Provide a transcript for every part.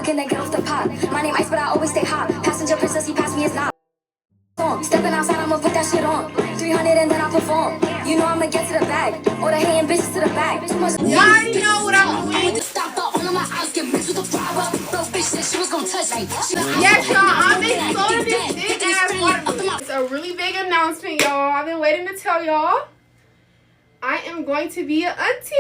looking to get off the pot. My name Ice, but I always stay hot. Passenger princess, he passed me, it's not. Stepping outside, I'ma put that shit on. 300 and then I perform. You know I'ma get to the bag. Or the hating bitches to the bag. Too much. You already know what I'm doing. Stop up, all of my eyes get mixed with the flower. Bro, bitch said she was gonna touch me. Yes, y'all, I'm exploding this big ass watermelon. It's a really big announcement, y'all. I've been waiting to tell y'all. I am going to be an auntie.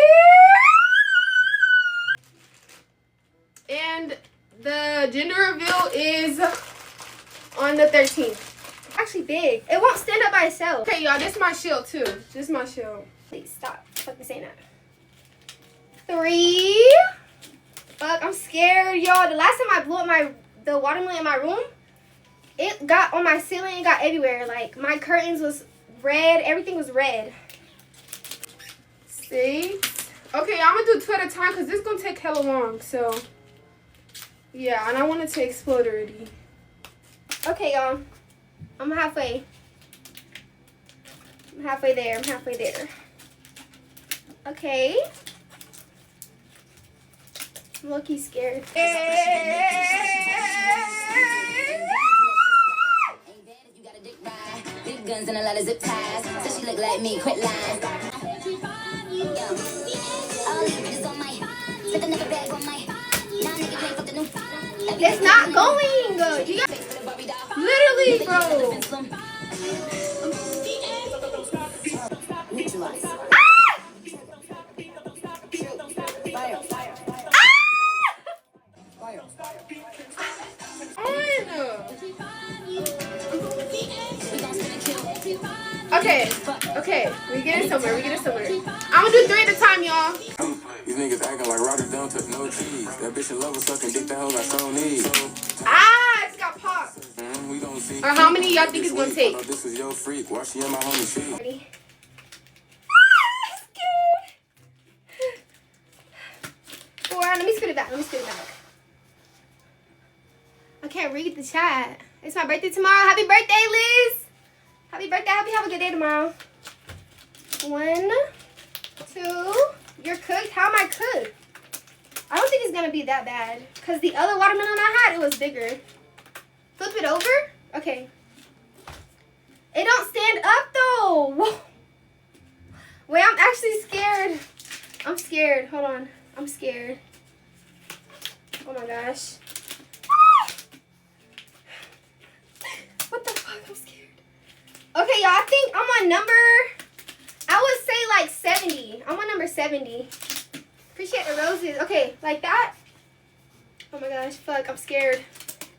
And the gender reveal is on the 13th. Actually big. It won't stand up by itself. Okay, y'all, this is my shield too. This is my shield. Please stop fucking saying that. 3. Fuck, I'm scared, y'all. The last time I blew up the watermelon in my room, it got on my ceiling, it got everywhere. Like my curtains was red, everything was red. 6. Okay, I'm gonna do 2 at a time because this is gonna take hella long. So yeah, and I want it to explode already. Okay, y'all. I'm halfway. I'm halfway there. I'm halfway there. Okay. I'm low-key scared. Big guns and a lot of zip ties. So she look like me, quit lying. It's not going. You got Literally, bro. Okay, we get it somewhere. I'm gonna do 3 at a time, y'all. These niggas acting like Roger don't touch no cheese. That bitch in love with sucking dick, that hoe got so need. Ah, it's got popped. We don't see. Or how many y'all think it's gonna take? This is your freak. Why she in my homie feet? ready. Four. Let me spit it back. I can't read the chat. It's my birthday tomorrow. Happy birthday, Liz. Happy birthday. I hope you have a good day tomorrow. 1, 2. You're cooked? How am I cooked? I don't think it's going to be that bad. Because the other watermelon I had, it was bigger. Flip it over? Okay. It don't stand up, though. Whoa. Wait, I'm actually scared. I'm scared. Hold on. I'm scared. Oh, my gosh. What the fuck? I'm scared. Okay, y'all. I think I'm on number... I would say like 70. I'm on number 70. Appreciate the roses. Okay, like that. Oh my gosh, fuck, I'm scared.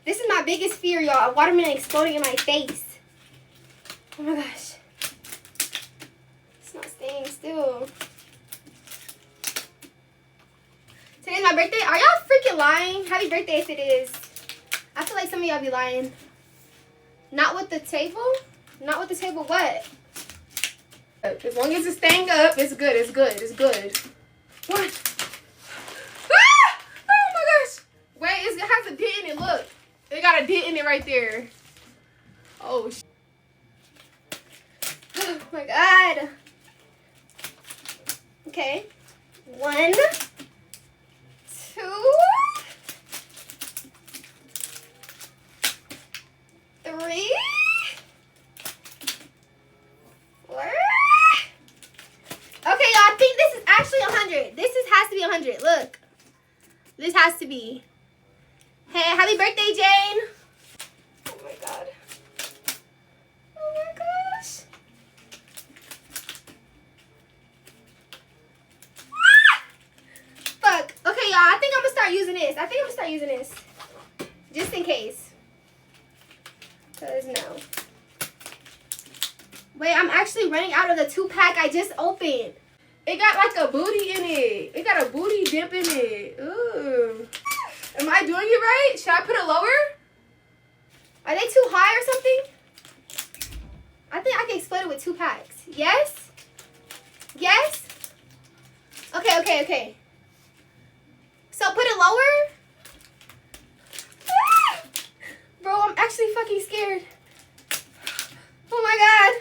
This is my biggest fear, y'all. A watermelon exploding in my face. Oh my gosh. It's not staying still. Today's my birthday. Are y'all freaking lying? Happy birthday if it is. I feel like some of y'all be lying. Not with the table? Not with the table what? As long as it's staying up, it's good. What? Ah! Oh my gosh. Wait, it has a dent in it. Look. It got a dent in it right there. Oh, Oh my god. Okay. 1, 2, 3, 4. Okay, y'all, I think this is actually 100. Has to be 100. Look. This has to be. Hey, happy birthday, Jane. Oh my god. Oh my gosh. Fuck. Okay, y'all, I think I'm gonna start using this. Just in case. Because no. Wait, I'm actually running out of the 2-pack I just opened. it got like a booty in it. It got a booty dip in it. Ooh. Am I doing it right? Should I put it lower? Are they too high or something? I think I can split it with 2 packs. Yes? Yes? Okay. So put it lower? Ah! Bro, I'm actually fucking scared. Oh my god.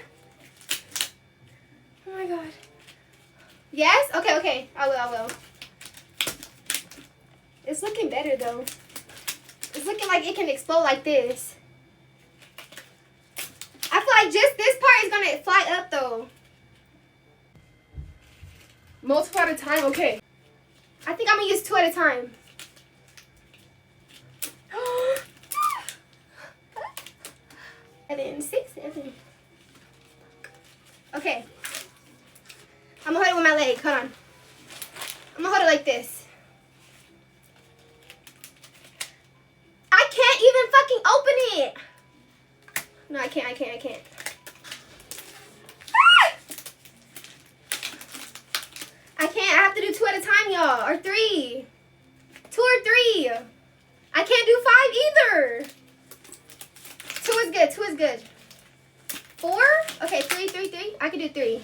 Oh my god. Yes? Okay. I will. It's looking better though. looking like it can explode like this. I feel like just this part is gonna fly up though. Multiple at a time, okay. I think I'm gonna use 2 at a time. And then 6, 7. Okay. I'm gonna hold it with my leg. Hold on. I'm gonna hold it like this. I can't even fucking open it. No, I can't. I can't. I have to do 2 at a time, y'all. Or 3. 2 or 3. I can't do 5 either. 2 is good. 2 is good. 4? Okay, 3. I can do 3.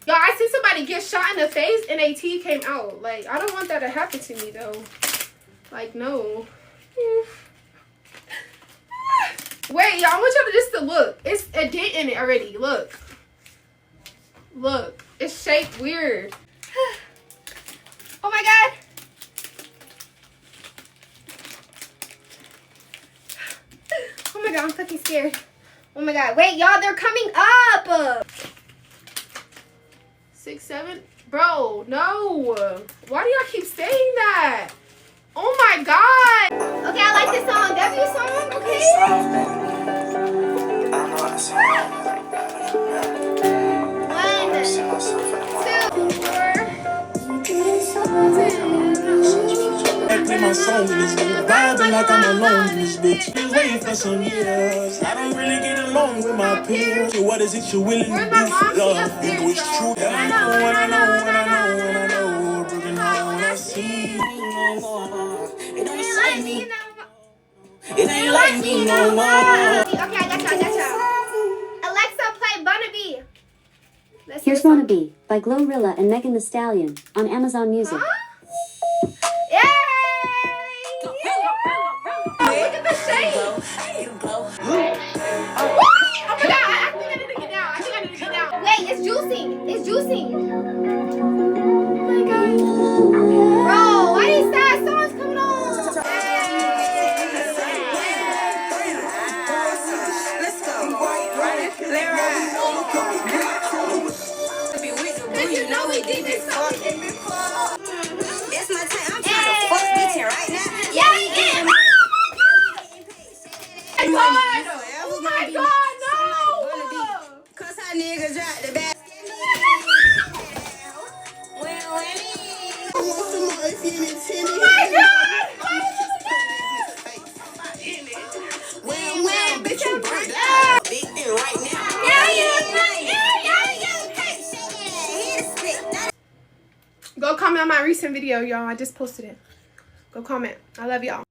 Y'all, I see somebody get shot in the face and a T came out. Like, I don't want that to happen to me, though. Like, no. Wait, y'all, I want y'all to just to look. It's a dent in it already. Look. Look. It's shaped weird. Oh, my God. Oh, my God. I'm fucking scared. Oh, my God. Wait, y'all. They're coming up. 6, 7. Bro, no. Why do y'all keep saying that? Oh my God. Okay, I like this song. W song. Okay. 1, 2, 3. Play my song in this bitch, vibing like I'm alone in this bitch. Been waiting for some years. I don't really get along with my peers. So what is it you're willing to do for love? You know it's true. And I know, and I know, and I know, and I know. Broken heart when I see you no more. It don't excite me. It ain't like me no more. Okay, I got y'all. Alexa, play Wannabe. Let's Here's Wannabe by Glorilla and Megan Thee Stallion on Amazon Music. Huh? Yay! Look at the shade. Oh my God, I think I need to get down. Wait, it's juicing. Oh my God. Bro, why these sad songs coming on? Let's go. Let ride. You know we deep as fuck. It's my time. I'm trying to fuck bitch right now. Yeah. Oh my God, no! Cause our niggas drop the back. Bitch, you burnt out. Big thing right now. Go comment on my recent video, y'all. I just posted it. Go comment. I love y'all.